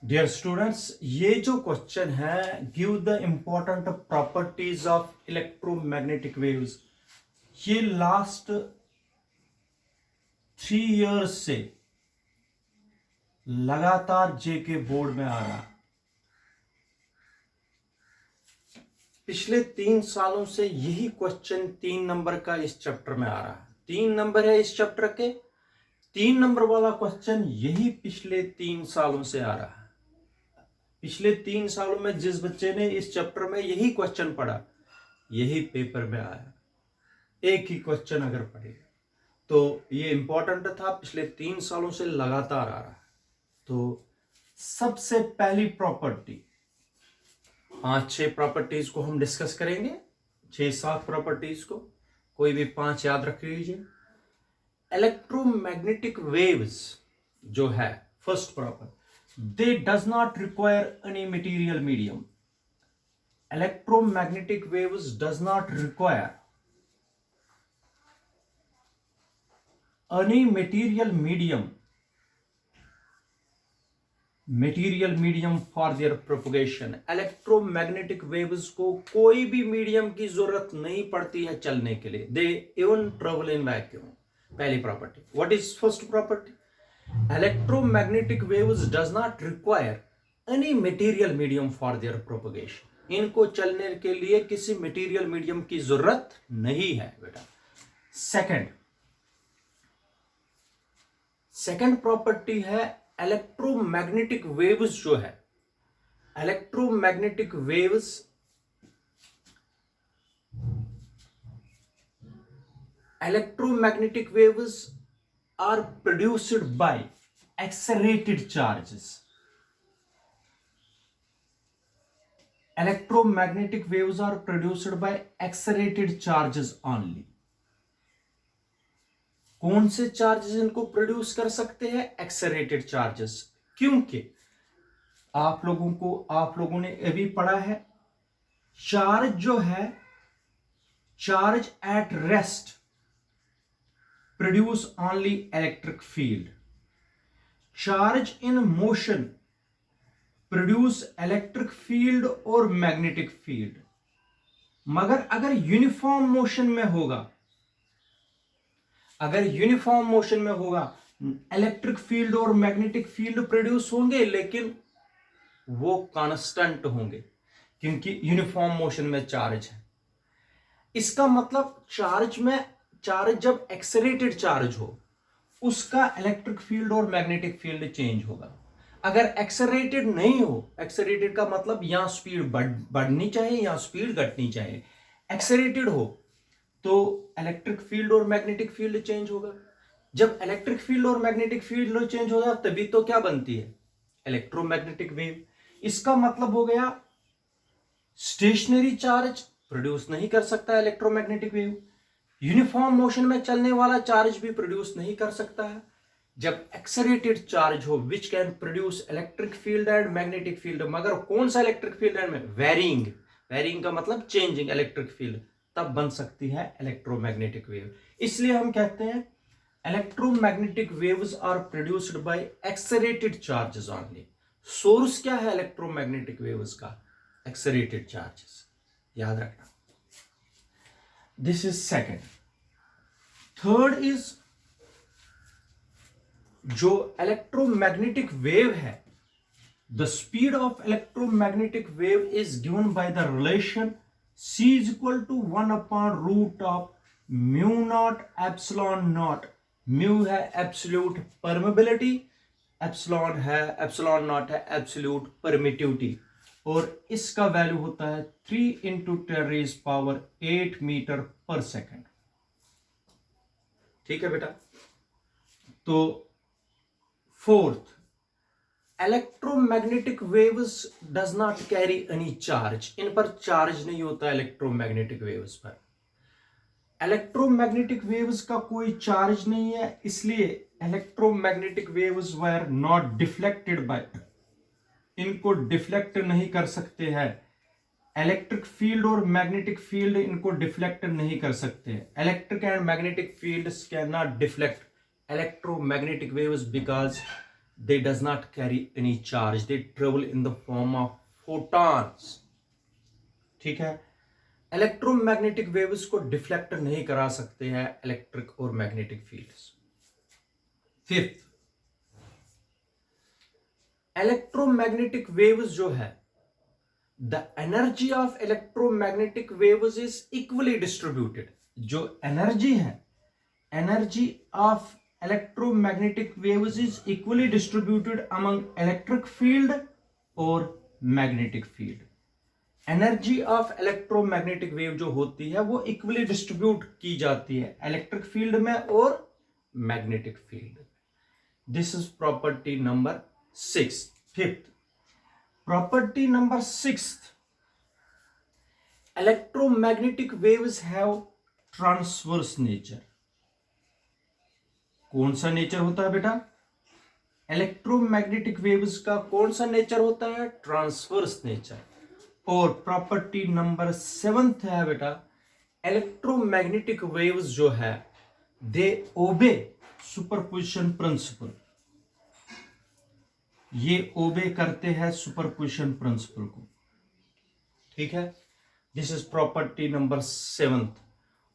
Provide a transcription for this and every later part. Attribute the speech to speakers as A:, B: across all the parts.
A: Dear students, ये जो question है, give the important properties of electromagnetic waves, ये लास्ट 3 इयर्स से लगातार जेके बोर्ड में आ रहा है। पिछले 3 सालों से यही क्वेश्चन 3 नंबर का इस चैप्टर में आ रहा है। 3 नंबर है इस चैप्टर के, 3 नंबर वाला क्वेश्चन यही पिछले 3 सालों से आ रहा है। पिछले 3 सालों में जिस बच्चे ने इस चैप्टर में यही क्वेश्चन पढ़ा, यही पेपर में आया। एक ही क्वेश्चन अगर पढ़ेगा तो ये इंपॉर्टेंट था, पिछले 3 सालों से लगातार आ रहा है। तो सबसे पहली प्रॉपर्टी, 5-6 प्रॉपर्टीज को हम डिस्कस करेंगे, 6-7 प्रॉपर्टीज को, कोई भी 5 याद रख लीजिए। इलेक्ट्रोमैग्नेटिक वेव्स जो है, first property, they does not require any material medium. Electromagnetic waves does not require any material medium for their propagation. Electromagnetic waves को कोई भी मीडियम की जरूरत नहीं पड़ती है चलने के लिए। They even travel in vacuum. पहली property. What is first property? Electromagnetic waves does not require any material medium for their propagation. इनको चलने के लिए किसी मटेरियल मीडियम की जरूरत नहीं है बेटा। सेकंड प्रॉपर्टी है इलेक्ट्रोमैग्नेटिक वेव्स जो है, electromagnetic waves are produced by accelerated charges. Electromagnetic waves are produced by accelerated charges only. कौन से चार्जेस इनको प्रोड्यूस कर सकते हैं? Accelerated charges. क्योंकि आप लोगों ने अभी पढ़ा है, चार्ज जो है, charge at rest produce only electric field. Charge in motion produce electric field और magnetic field. मगर अगर यूनिफॉर्म मोशन में होगा, इलेक्ट्रिक फील्ड और मैग्नेटिक फील्ड प्रोड्यूस होंगे, लेकिन वो कांस्टेंट होंगे क्योंकि यूनिफॉर्म मोशन में चार्ज है। इसका मतलब चार्ज जब एक्सेलरेटेड चार्ज हो, उसका इलेक्ट्रिक फील्ड और मैग्नेटिक फील्ड चेंज होगा। अगर एक्सेलरेटेड नहीं हो, एक्सेलरेटेड का मतलब यहां स्पीड बढ़नी चाहिए, यहां स्पीड घटनी चाहिए। एक्सेलरेटेड हो तो इलेक्ट्रिक फील्ड और मैग्नेटिक फील्ड चेंज होगा। जब इलेक्ट्रिक फील्ड और मैग्नेटिक फील्ड चेंज होगा, तभी तो क्या बनती है? Electromagnetic wave. इसका मतलब हो गया, स्टेशनरी चार्ज प्रोड्यूस नहीं कर सकता इलेक्ट्रोमैग्नेटिक वेव, यूनिफॉर्म मोशन में चलने वाला चार्ज भी प्रोड्यूस नहीं कर सकता है। जब एक्सेलरेटेड चार्ज हो, which can produce electric field and magnetic field, मगर कौन सा इलेक्ट्रिक फील्ड एंड वेरिंग का मतलब चेंजिंग इलेक्ट्रिक फील्ड, तब बन सकती है इलेक्ट्रोमैग्नेटिक वेव। इसलिए हम कहते हैं electromagnetic waves are produced by accelerated charges only. Source क्या है इलेक्ट्रोमैग्नेटिक वेव्स का? एक्सेलरेटेड चार्जेस, याद रखना। This is second. Third is, जो इलेक्ट्रोमैग्नेटिक वेव है, the speed of electromagnetic wave is given by the relation c is equal to 1/रूट of mu not epsilon not. Mu है absolute permeability, epsilon not है absolute permittivity, और इसका value होता है 3 × 10⁸ metre पर सेकेंड। ठीक है बेटा। तो fourth, electromagnetic waves does not carry any charge. इन पर चार्ज नहीं होता इलेक्ट्रोमैग्नेटिक वेव्स पर। इलेक्ट्रोमैग्नेटिक वेव्स का कोई चार्ज नहीं है, इसलिए electromagnetic waves were not deflected by, इनको डिफ्लेक्ट नहीं कर सकते हैं। इलेक्ट्रिक फील्ड और मैग्नेटिक फील्ड इनको डिफ्लेक्ट नहीं कर सकते। Electric and magnetic fields can not deflect electromagnetic waves because they does not carry any charge, they travel in the form of photons. ठीक है, इलेक्ट्रोमैग्नेटिक वेव्स को डिफ्लेक्ट नहीं करा सकते हैं इलेक्ट्रिक और magnetic fields. Fifth, electromagnetic waves जो है, the energy of electromagnetic waves is equally distributed. जो एनर्जी है, energy of electromagnetic waves is equally distributed among electric field और magnetic field. Energy of electromagnetic wave जो होती है वो इक्वली डिस्ट्रीब्यूट की जाती है इलेक्ट्रिक फील्ड में और मैग्नेटिक फील्ड में। This is property number 6। Fifth, property number 6, electromagnetic waves have transverse nature. कौन सा नेचर होता है बेटा? इलेक्ट्रोमैग्नेटिक वेव्स का कौन सा नेचर होता है? Transverse nature. और प्रॉपर्टी नंबर 7 है बेटा, इलेक्ट्रोमैग्नेटिक वेव्स जो है दे ओबे सुपरपोजिशन प्रिंसिपल। ये ओबे करते हैं सुपरपोजिशन प्रिंसिपल को। ठीक है, दिस इज प्रॉपर्टी नंबर 7।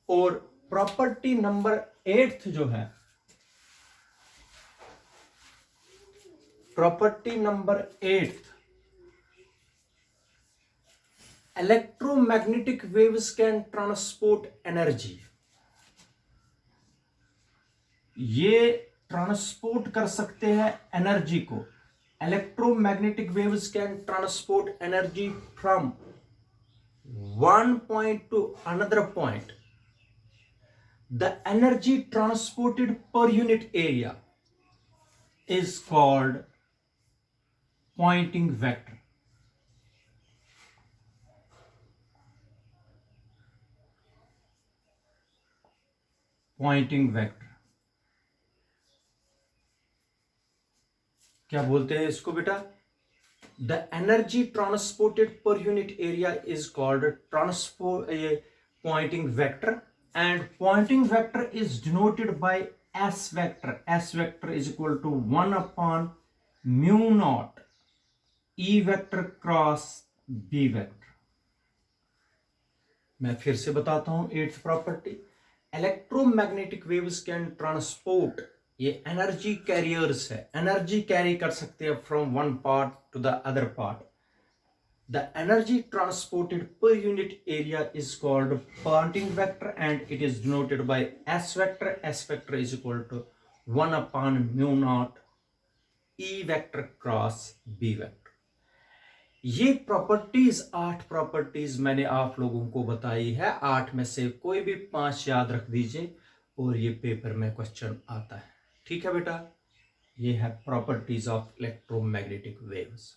A: और प्रॉपर्टी नंबर 8 जो है, property number 8, electromagnetic waves can transport energy. ये ट्रांसपोर्ट कर सकते हैं एनर्जी को। Electromagnetic waves can transport energy from one point two another point. The energy transported per unit area is called pointing vector. Pointing vector क्या बोलते हैं इसको बेटा? The energy transported per unit area is called pointing vector, and pointing vector is denoted by S vector. S vector is equal to 1 upon mu naught E vector cross B vector. मैं फिर से बताता हूं 8th property, electromagnetic waves can transport, ये energy carriers है, energy carry कर सकते हैं from one part two the other part. The energy transported per unit area is called Poynting vector, and it is denoted by S vector. S vector is equal to 1 upon mu naught E vector cross B vector. ये properties 8 properties मैंने आप लोगों को बताई है। 8 में से कोई भी 5 याद रख दीजिए और ये पेपर में क्वेश्चन आता है। ठीक है बेटा, ये है प्रॉपर्टीज ऑफ इलेक्ट्रोमैग्नेटिक वेव्स।